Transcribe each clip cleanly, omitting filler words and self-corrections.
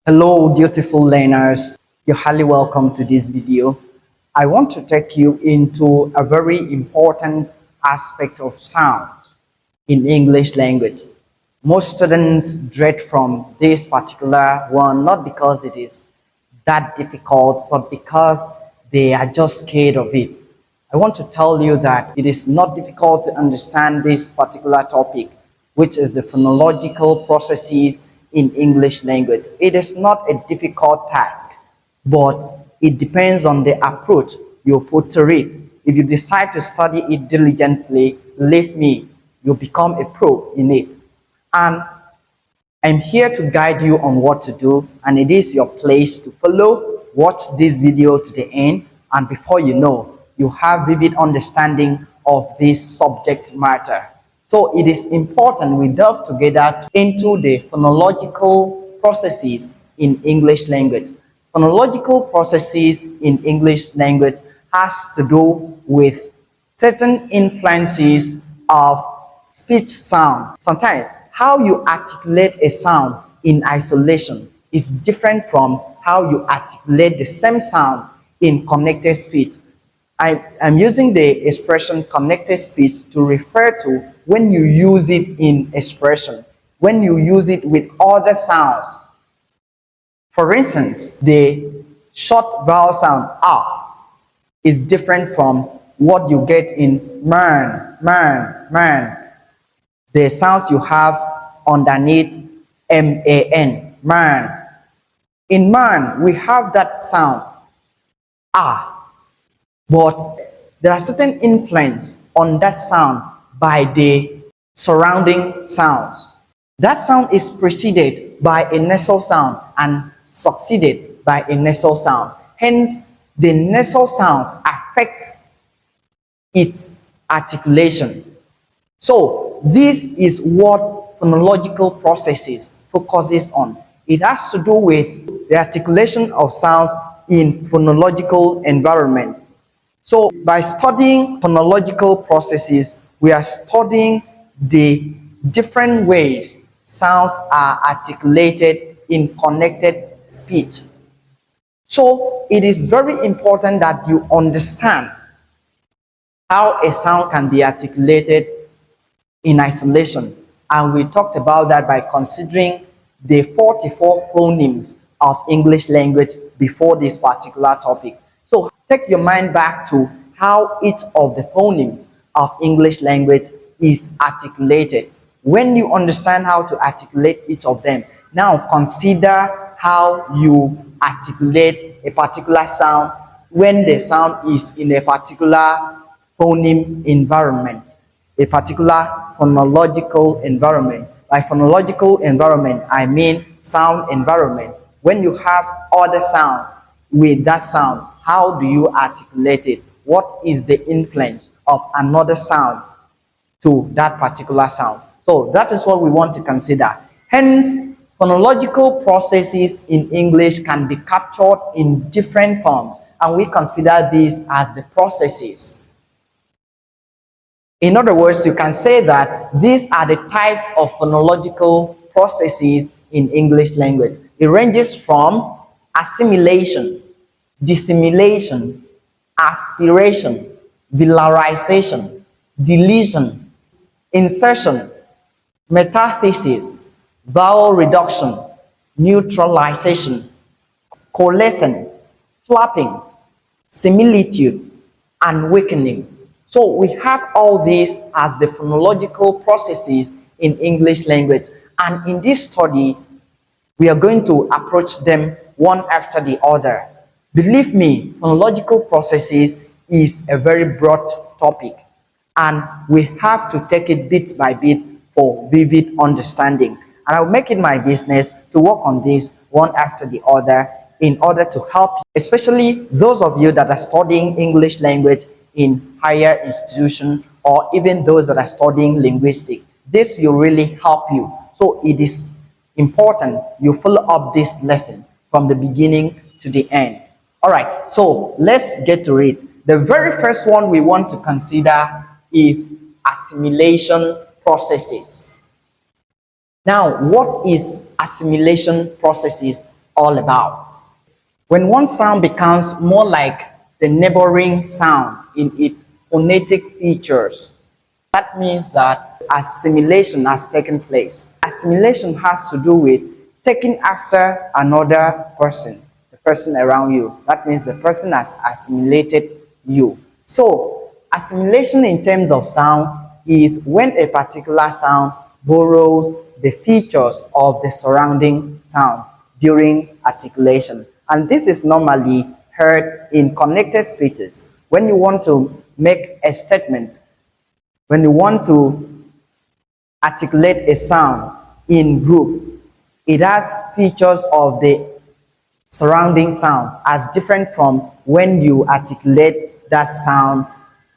Hello, beautiful learners. You're highly welcome to this video. I want to take you into a very important aspect of sound in English language. Most students dread from this particular one, not because it is that difficult, but because they are just scared of it. I want to tell you that it is not difficult to understand this particular topic, which is the phonological processes in English language. It is not a difficult task, but it depends on the approach you put to it. If you decide to study it diligently, believe me, you'll become a pro in it. And I'm here to guide you on what to do, and it is your place to follow. Watch this video to the end, and before you know, you have vivid understanding of this subject matter. So it is important we delve together into the phonological processes in English language. Phonological processes in English language has to do with certain influences of speech sound. Sometimes how you articulate a sound in isolation is different from how you articulate the same sound in connected speech. I'm using the expression connected speech to refer to when you use it in expression, when you use it with other sounds. For instance, the short vowel sound is different from what you get in man, man, man. The sounds you have underneath man, man. In man, we have that sound but there are certain influence on that sound by the surrounding sounds. That sound is preceded by a nasal sound and succeeded by a nasal sound. Hence, the nasal sounds affect its articulation. So this is what phonological processes focuses on. It has to do with the articulation of sounds in phonological environments. So by studying phonological processes, we are studying the different ways sounds are articulated in connected speech. So it is very important that you understand how a sound can be articulated in isolation. And we talked about that by considering the 44 phonemes of English language before this particular topic. So take your mind back to how each of the phonemes of English language is articulated. When you understand how to articulate each of them, now consider how you articulate a particular sound when the sound is in a particular phoneme environment, a particular phonological environment. By phonological environment, I mean sound environment. When you have other sounds with that sound, how do you articulate it? What is the influence of another sound to that particular sound? So that is what we want to consider. Hence, phonological processes in English can be captured in different forms, and we consider these as the processes. In other words, you can say that these are the types of phonological processes in English language. It ranges from assimilation, dissimilation, aspiration, velarization, deletion, insertion, metathesis, vowel reduction, neutralization, coalescence, flapping, similitude, and weakening. So we have all these as the phonological processes in English language. And in this study, we are going to approach them one after the other. Believe me, phonological processes is a very broad topic, and we have to take it bit by bit for vivid understanding. And I'll make it my business to work on this one after the other in order to help you, especially those of you that are studying English language in higher institution, or even those that are studying linguistics. This will really help you. So it is important you follow up this lesson from the beginning to the end. All right, so let's get to it. The very first one we want to consider is assimilation processes. Now, what is assimilation processes all about. When one sound becomes more like the neighboring sound in its phonetic features, that means that assimilation has taken place. Assimilation has to do with taking after another person, the person around you. That means the person has assimilated you. So, assimilation in terms of sound is when a particular sound borrows the features of the surrounding sound during articulation. And this is normally heard in connected speeches. When you want to make a statement, when you want to articulate a sound in group, it has features of the surrounding sounds as different from when you articulate that sound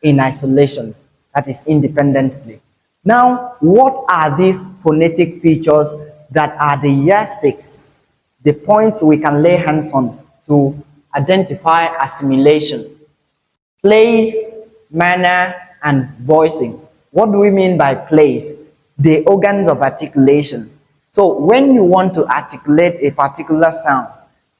in isolation, that is independently. Now, what are these phonetic features that are the yardsticks, the points we can lay hands on to identify assimilation? Place, manner, and voicing. What do we mean by place? The organs of articulation. So when you want to articulate a particular sound,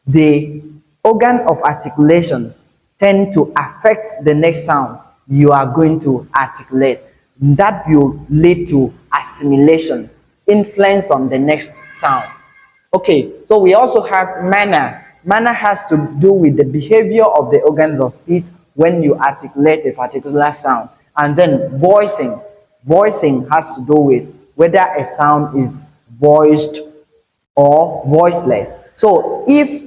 the organ of articulation tend to affect the next sound you are going to articulate. That will lead to assimilation, influence on the next sound. Okay, so we also have manner. Manner has to do with the behavior of the organs of speech when you articulate a particular sound. And then voicing. Voicing has to do with whether a sound is voiced or voiceless. So if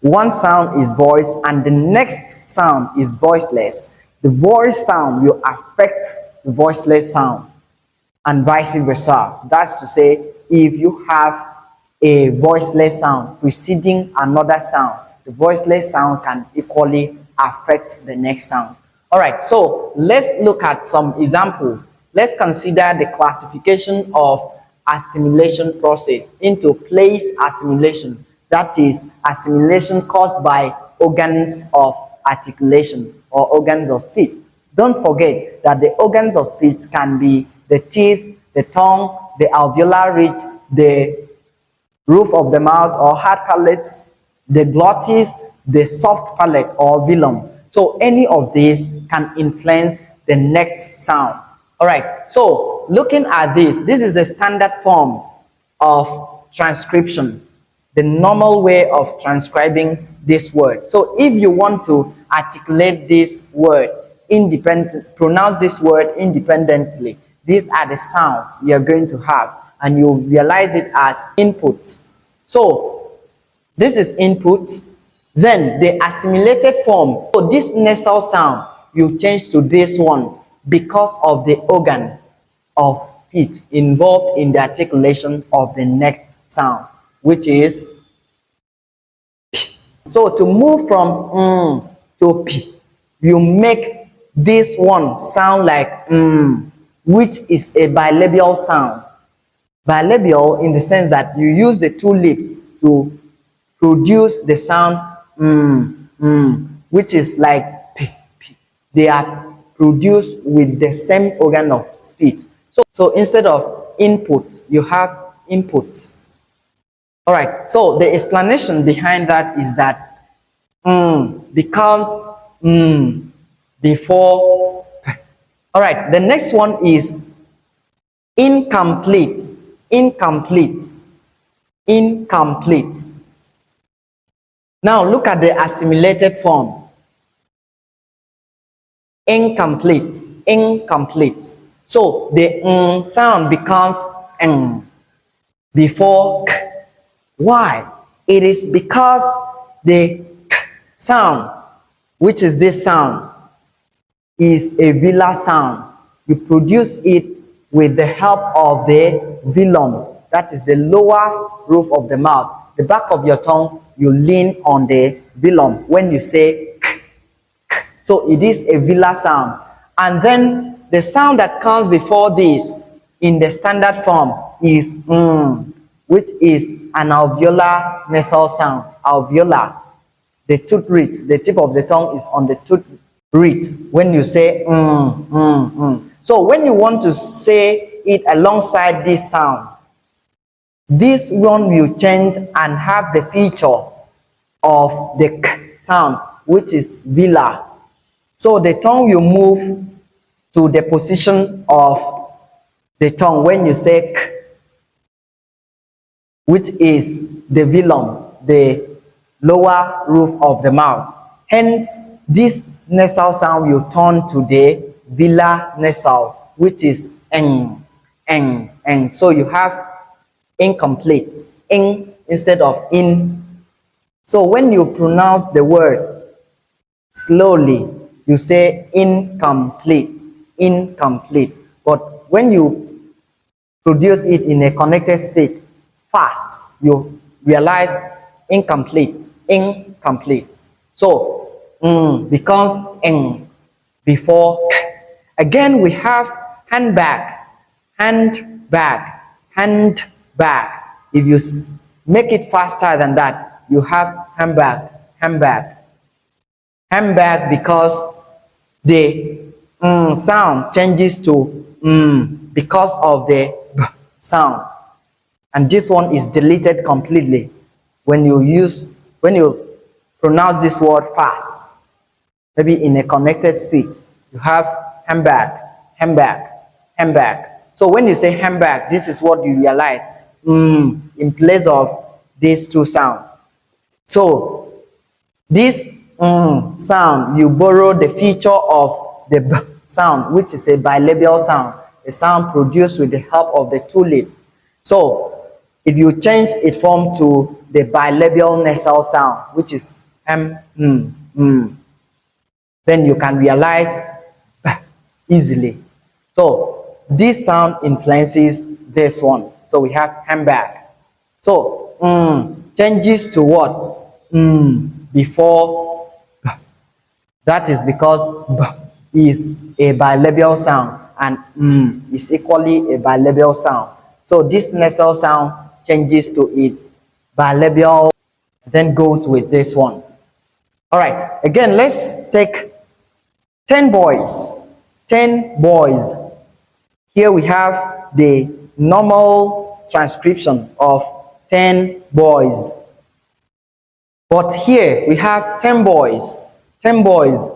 one sound is voiced and the next sound is voiceless, the voiced sound will affect the voiceless sound and vice versa. That's to say, if you have a voiceless sound preceding another sound, the voiceless sound can equally affect the next sound. All right, so let's look at some examples. Let's consider the classification of assimilation process into place assimilation, that is assimilation caused by organs of articulation or organs of speech. Don't forget that the organs of speech can be the teeth, the tongue, the alveolar ridge, the roof of the mouth or hard palate, the glottis, the soft palate or velum. So any of these can influence the next sound. All right, so looking at this is the standard form of transcription, the normal way of transcribing this word. So if you want to articulate this word independent, pronounce this word independently, these are the sounds you're going to have, and you realize it as input. So this is input. Then the assimilated form. So this nasal sound you change to this one because of the organ of speech involved in the articulation of the next sound, which is P. So to move from to P, you make this one sound like which is a bilabial sound. Bilabial in the sense that you use the two lips to produce the sound which is like P, P. They are produced with the same organ of speech. So instead of input, you have input. All right. So the explanation behind that is that becomes before. All right. The next one is incomplete. Incomplete. Incomplete. Now look at the assimilated form. Incomplete. Incomplete. So the sound becomes before k. Why? It is because the k sound, which is this sound, is a velar sound. You produce it with the help of the velum, that is the lower roof of the mouth. The back of your tongue, you lean on the velum when you say k, k. So it is a velar sound. And then the sound that comes before this in the standard form is which is an alveolar nasal sound. Alveolar. The tooth root, the tip of the tongue is on the tooth root when you say So when you want to say it alongside this sound, This one will change and have the feature of the k sound, which is villa. So the tongue will move to the position of the tongue when you say k, which is the velum, the lower roof of the mouth. Hence, this nasal sound will turn to the velar nasal, which is eng. So you have incomplete, ing instead of in. So when you pronounce the word slowly, you say incomplete, incomplete. But when you produce it in a connected state fast, you realize incomplete, incomplete. So becomes ing before k. Again, we have handbag, handbag, handbag. If you make it faster than that, you have handbag, handbag, handbag, because the sound changes to because of the b sound, and this one is deleted completely when you pronounce this word fast, maybe in a connected speech. You have handbag, handbag, handbag. So when you say handbag, this is what you realize in place of these two sounds. So this sound, you borrow the feature of the b sound, which is a bilabial sound, a sound produced with the help of the two lips. So if you change its form to the bilabial nasal sound, which is then you can realize b easily. So this sound influences this one. So we have handbag. So changes to what? Before b. That is because b is a bilabial sound and is equally a bilabial sound. So this nasal sound changes to it bilabial, then goes with this one. All right, again, let's take 10 boys. 10 boys. Here we have the normal transcription of 10 boys. But here we have 10 boys, 10 boys,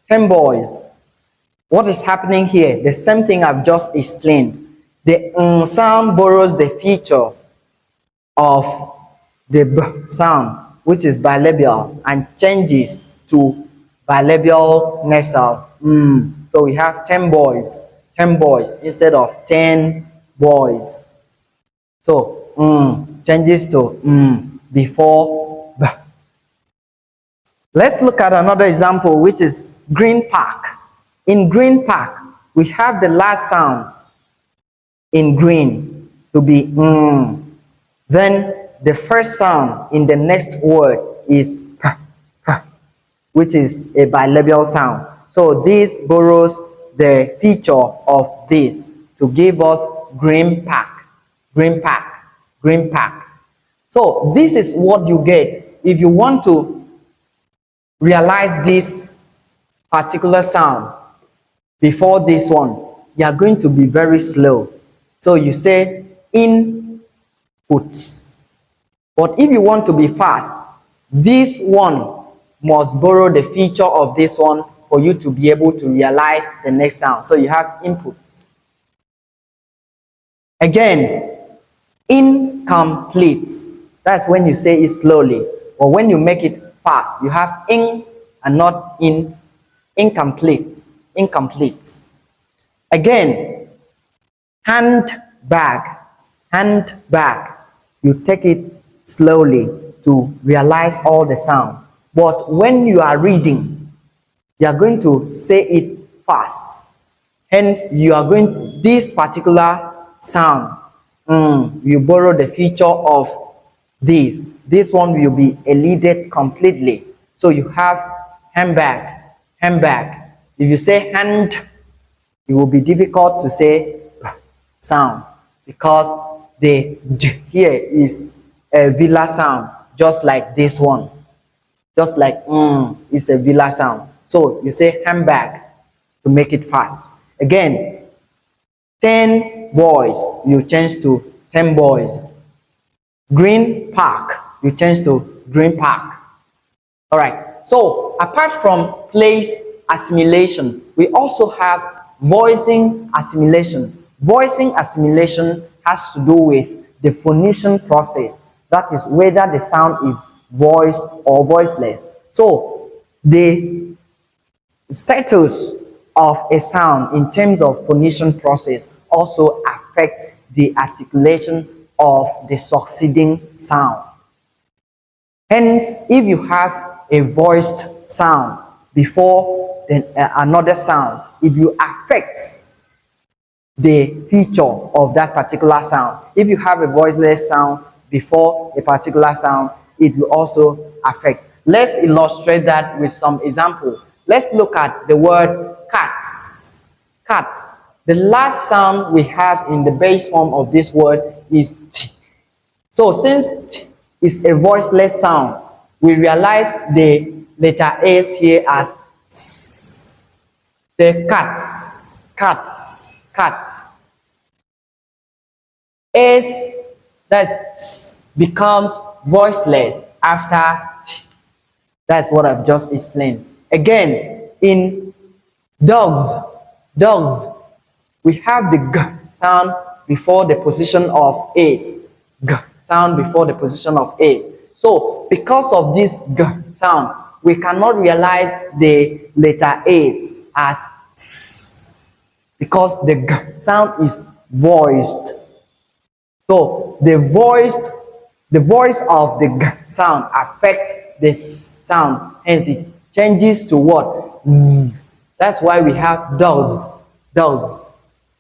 10 boys. What is happening here? The same thing I've just explained. The sound borrows the feature of the b sound, which is bilabial, and changes to bilabial nasal. So we have 10 boys, 10 boys instead of 10 boys. So changes to before b. Let's look at another example, which is green park. In green park, we have the last sound in green to be then the first sound in the next word is p, which is a bilabial sound. So this borrows the feature of this to give us green park, green park, green park. So this is what you get if you want to realize this particular sound before this one. You are going to be very slow. So you say inputs. But if you want to be fast, this one must borrow the feature of this one for you to be able to realize the next sound. So you have inputs. Again, incomplete. That's when you say it slowly. Or when you make it fast, you have in and not in. Incomplete, incomplete. Again, handbag, handbag. You take it slowly to realize all the sound. But when you are reading, you are going to say it fast. Hence, you are going this particular sound. You borrow the feature of this. This one will be elided completely. So you have handbag, handbag. If you say hand, it will be difficult to say sound because the d here is a villa sound, just like this one, just like it's a villa sound. So you say handbag to make it fast. Again, 10 boys, you change to 10 boys. Green park, you change to green park. All right. So apart from place assimilation, we also have voicing assimilation. Voicing assimilation has to do with the phonation process. That is whether the sound is voiced or voiceless. So the status of a sound in terms of phonation process also affects the articulation of the succeeding sound. Hence, if you have a voiced sound before another sound, it will affect the feature of that particular sound. If you have a voiceless sound before a particular sound, it will also affect. Let's illustrate that with some example. Let's look at the word cats. Cats. The last sound we have in the base form of this word is t. So since t is a voiceless sound, we realize the letter S here as s. The cats, cats, cats. S, that's s, becomes voiceless after t. That's what I've just explained. Again, in dogs, dogs, we have the g sound before the position of s. G sound before the position of s. So because of this g sound, we cannot realize the letter s as s because the g sound is voiced. So the voice of the g sound affects the sound, hence it changes to what? Z. That's why we have does, does.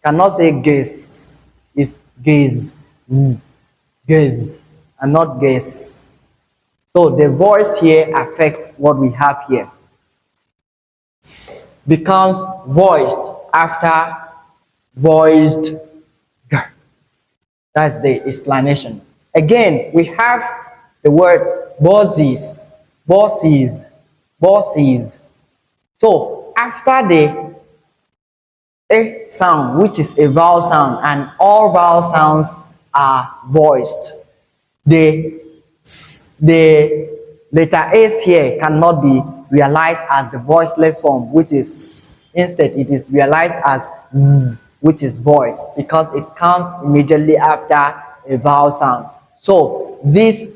Cannot say gaze, it's gaze, z, gaze, and not gaze. So the voice here affects what we have here. S becomes voiced after voiced g. That's the explanation. Again, we have the word bosses, bosses, bosses. So after the a sound, which is a vowel sound, and all vowel sounds are voiced, the letter s here cannot be realized as the voiceless form, which is instead it is realized as z, which is voiced, because it comes immediately after a vowel sound. So this,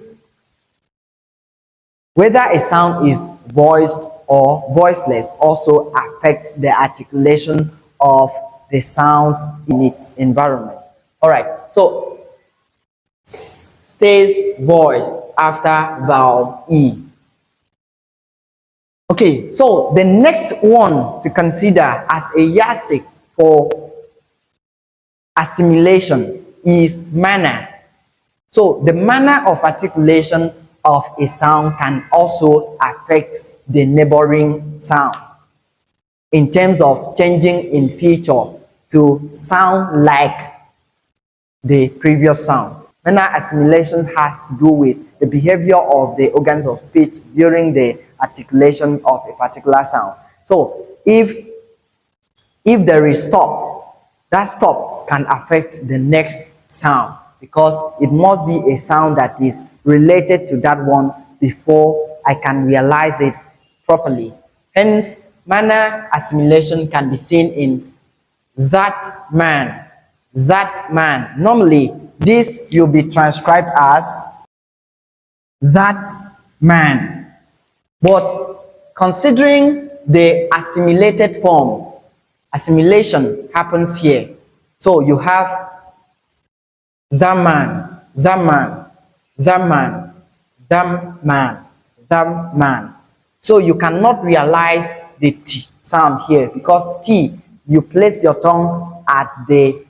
whether a sound is voiced or voiceless, also affects the articulation of the sounds in its environment. All right, so stays voiced after vowel E. Okay, so the next one to consider as a yardstick for assimilation is manner. So the manner of articulation of a sound can also affect the neighboring sounds in terms of changing in feature to sound like the previous sound. Manner assimilation has to do with the behavior of the organs of speech during the articulation of a particular sound. So if there is stop, that stops can affect the next sound because it must be a sound that is related to that one before I can realize it properly. Hence, manner assimilation can be seen in that man, that man. Normally, this will be transcribed as that man. But considering the assimilated form, assimilation happens here. So you have the man, the man, the man, the man, the man. So you cannot realize the T sound here because T, you place your tongue at the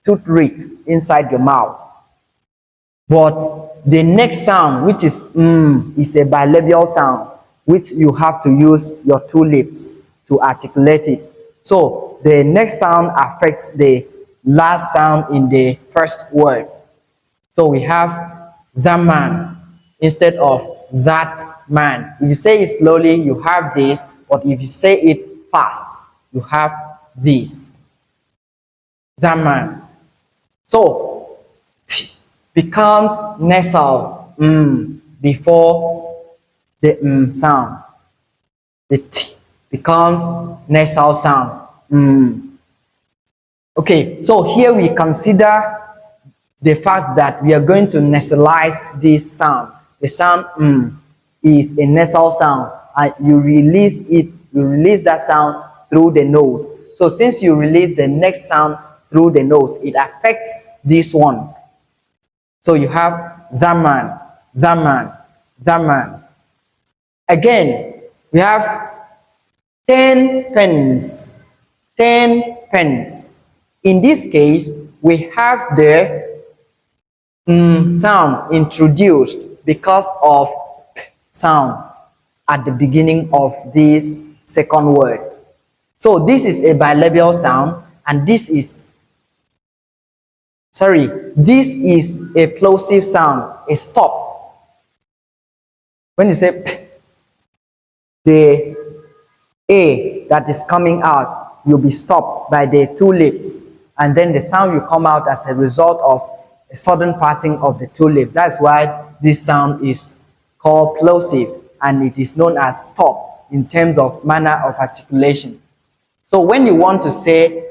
tooth root inside your mouth. But the next sound, which is a bilabial sound, which you have to use your two lips to articulate it. So the next sound affects the last sound in the first word. So we have the man instead of that man. If you say it slowly, you have this, but if you say it fast, you have this. The man. So becomes nasal before the sound. The T becomes nasal sound. Okay, so here we consider the fact that we are going to nasalize this sound. The sound is a nasal sound, and you release that sound through the nose. So since you release the next sound through the nose, it affects this one. So you have zaman, zaman, zaman. Again, we have 10 pence, 10 pence. In this case, we have the sound introduced because of p sound at the beginning of this second word. So this is a bilabial sound, and this is a plosive sound, a stop. When you say p, the A that is coming out will be stopped by the two lips, and then the sound will come out as a result of a sudden parting of the two lips. That's why this sound is called plosive, and it is known as stop in terms of manner of articulation. So when you want to say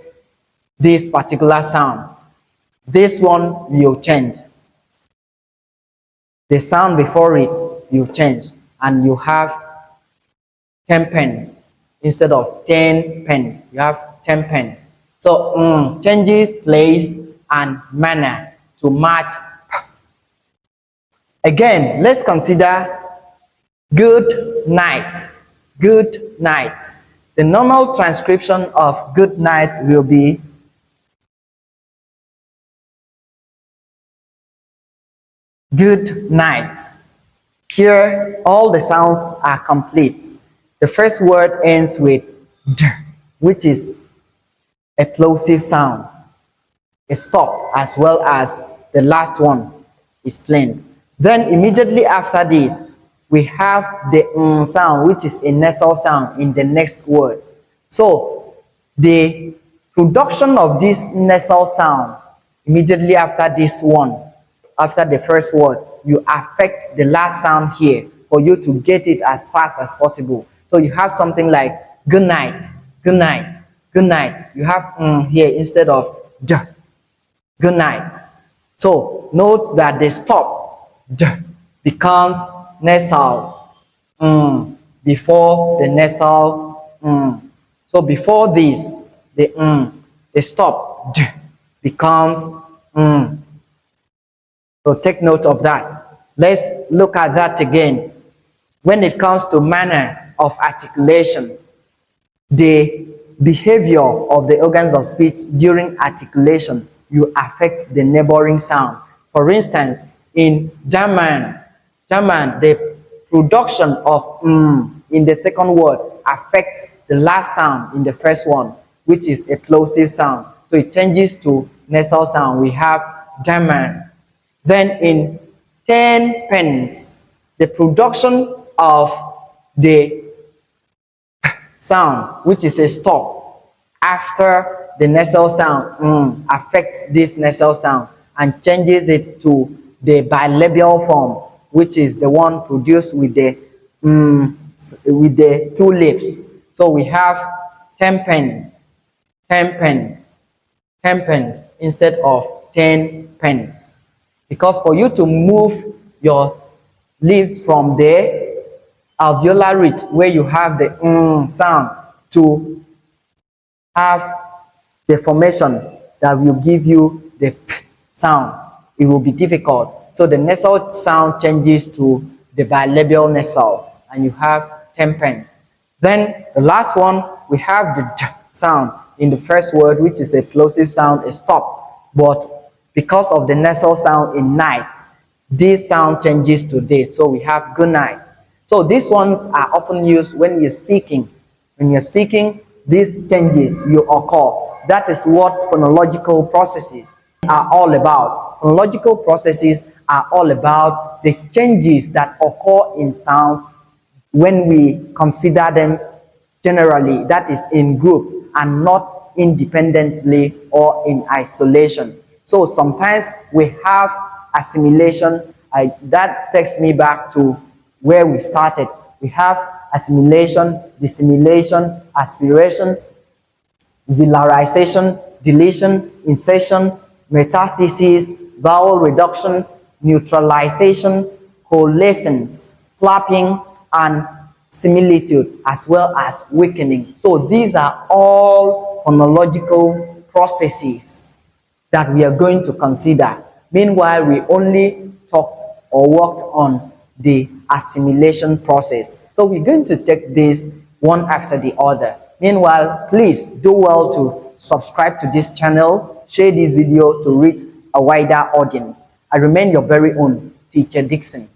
this particular sound, this one will change. The sound before it will change, and you have 10 pence instead of 10 pence. You have 10 pence. So changes place and manner to match. Again, let's consider good night. Good night. The normal transcription of good night will be good night. Here, all the sounds are complete. The first word ends with d, which is a plosive sound, a stop, as well as the last one is plain. Then immediately after this, we have the sound, which is a nasal sound in the next word. So the production of this nasal sound immediately after this one, after the first word, you affect the last sound here for you to get it as fast as possible. So you have something like good night, good night, good night. You have here instead of j, good night. So note that the stop j becomes nasal before the nasal So before this, the stop j becomes So take note of that. Let's look at that again. When it comes to manner of articulation, the behavior of the organs of speech during articulation will affect the neighboring sound. For instance, in German, the production of in the second word affects the last sound in the first one, which is a plosive sound. So it changes to nasal sound. We have German. Then in 10 pence, the production of the sound, which is a stop after the nasal sound, affects this nasal sound and changes it to the bilabial form, which is the one produced with the two lips. So we have 10 pence, 10 pence, 10 pence instead of 10 pence. Because for you to move your lips from the alveolar ridge where you have the sound to have the formation that will give you the p sound, it will be difficult. So the nasal sound changes to the bilabial nasal, and you have 10 pence. Then the last one, we have the j sound in the first word, which is a plosive sound, a stop. But because of the nasal sound in night, this sound changes to this. So we have good night. So these ones are often used when you're speaking. When you're speaking, these changes will occur. That is what phonological processes are all about. Phonological processes are all about the changes that occur in sounds when we consider them generally, that is in group and not independently or in isolation. So sometimes we have assimilation. That takes me back to where we started. We have assimilation, dissimilation, aspiration, velarization, deletion, insertion, metathesis, vowel reduction, neutralization, coalescence, flapping, and similitude, as well as weakening. So these are all phonological processes that we are going to consider. Meanwhile, we only talked or worked on the assimilation process. So we're going to take this one after the other. Meanwhile, please do well to subscribe to this channel, share this video to reach a wider audience. I remain your very own Teacher Dixon.